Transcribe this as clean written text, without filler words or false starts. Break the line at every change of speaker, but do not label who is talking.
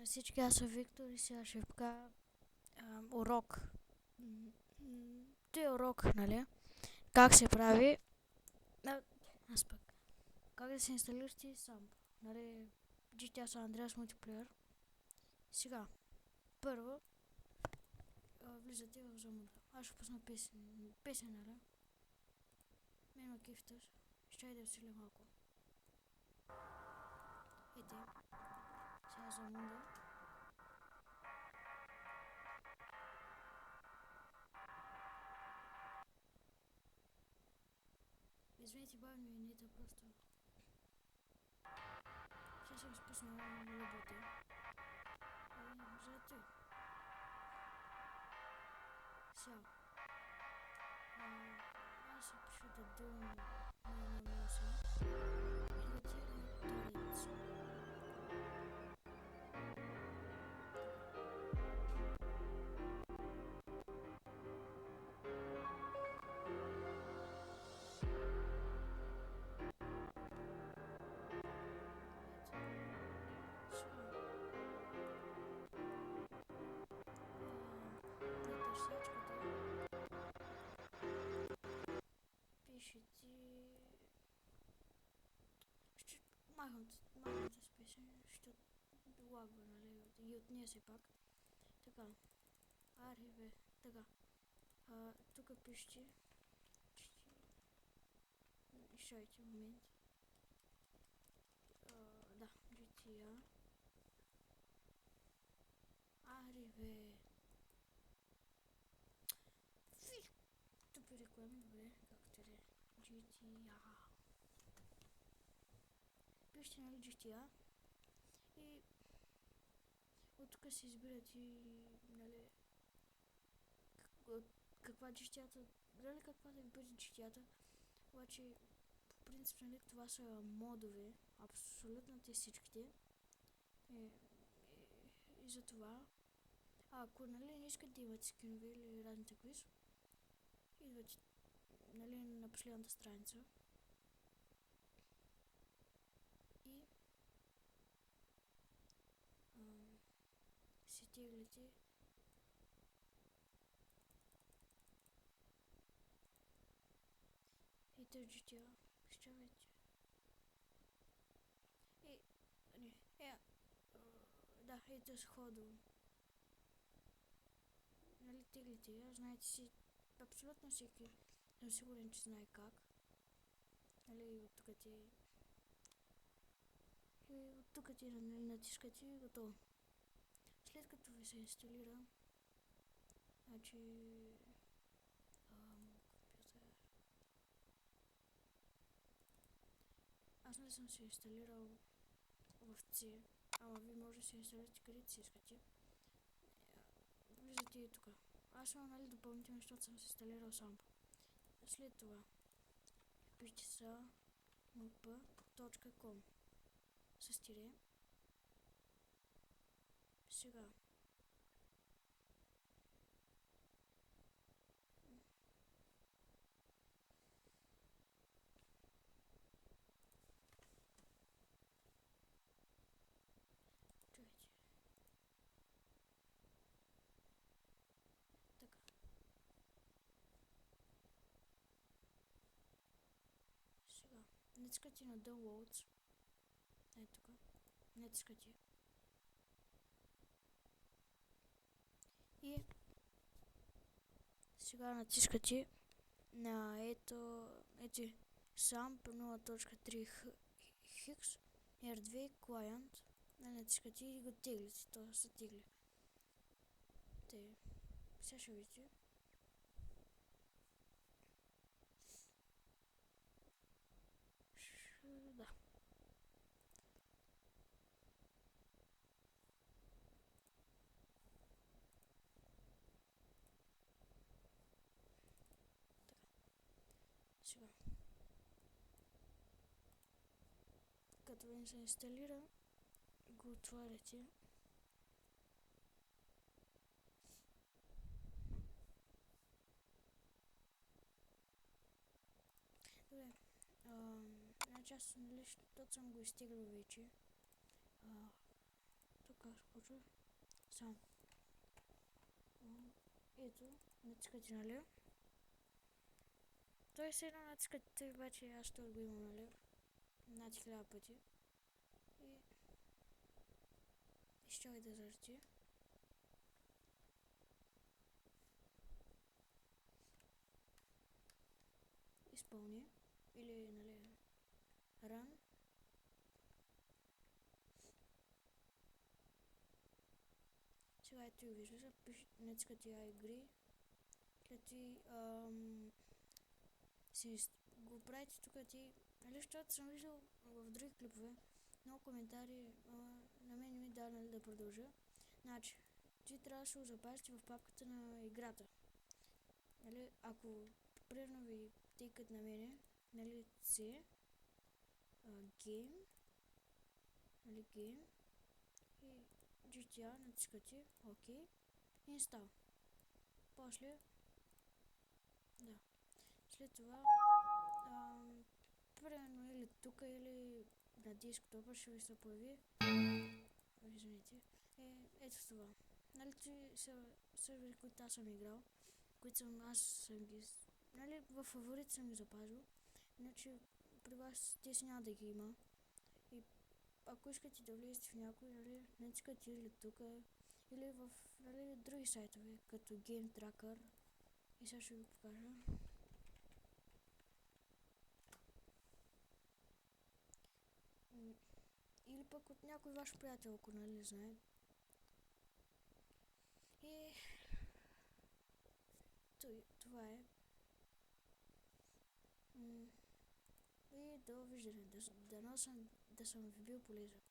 Всички, аз съм Виктор и сега ще ви покажа урок. Той е урок, нали? Как се прави? А, аз пък. Как да се инсталирате сам? Нали? GTA San Andreas Multiplayer. Сега, първо, влизате в замуда. Аз ще пусна песен, нали? Мен ма кефташ. Ще да усиля малко. Ете, сега замуда. Извинете, бавно ми нета просто. Сейчас съм спуснал работа. Зато. Сега. Аз се пишу да дом на носа. И отивам на туалет. Пишите... Махам тази песен, ще лагва, нали? И от нея се пак. Така. Архиве. Така. Тук пишете... Изчайте момент. Да, GTA. Архиве. Тупи реклами, добре, както да е. GTA. Пишете, нали, GTA. И от тук се избират и, нали, каква GTA-та, нали, каква да ви бъде GTA-та. Обаче, по принцип, нали, това са модове, абсолютно те всичките. И за това, ако, нали, не искате да имате скинове или разни такви, идвате, нали, на последната страница и си теглите и тържите, изчакайте. Да, ето сходу. Нали, теглите я, знаете си, абсолютно всеки, съм сигурен, че знае как. Нали, от тук ти... И от тук ти натискате и готово. След като ви се инсталира, значи... компютър... Аз не съм се инсталирал в C, ама ви може да се инсталирате където си искате. Влизате и тук. Аз имам, нали, допълнително, защото съм се инсталирал сам. След това пишете са mp.com с тире. Сега чуйте. Така. Сега натискате на Downloads. Ето тук. Натискате. И сега натискате на ето SAMP 0.3 Hx R2 Client. Натискате и го теглите. То се тегли. Сега ще видите. Да. Сега. Като ви се инсталира, го отваряте. Добре. Значи аз, нали, защото съм го изтеглил вече. Тук случва? Само. Ето, натискате, нали? Той се едно натискате, обаче аз ще го имам, нали? Над 1000 пъти. И изчакай да зарече. Изпълни. Или, нали, run. Сега ето и виждаш, натискате I agree. След ти си го правите тук ти, нали, защото съм виждал в други клипове много коментари, на мен не ми да, нали, да продължа. Значи, ти трябваше да го запазите в папката на играта. Нали, ако примерно ви тикат на мене, нали, C, game, нали, game и GTA натискате OK, install. После, да, след това, примерно или тук, или на десктопа ще ви се появи, извините, ето това. Нали, ти са сервери, които аз съм играл, които аз съм ги, нали, в фаворит съм ги запазил, иначе при вас те си няма да ги има. И ако искате да влезете в някой, нали, натискате или тук, или в, нали, други сайтове, като Game Tracker, и сега ще ви покажа. Или пък от някой ваш приятел, ако, нали, знае. И това е. И довиждане. Да съм ви бил полезен.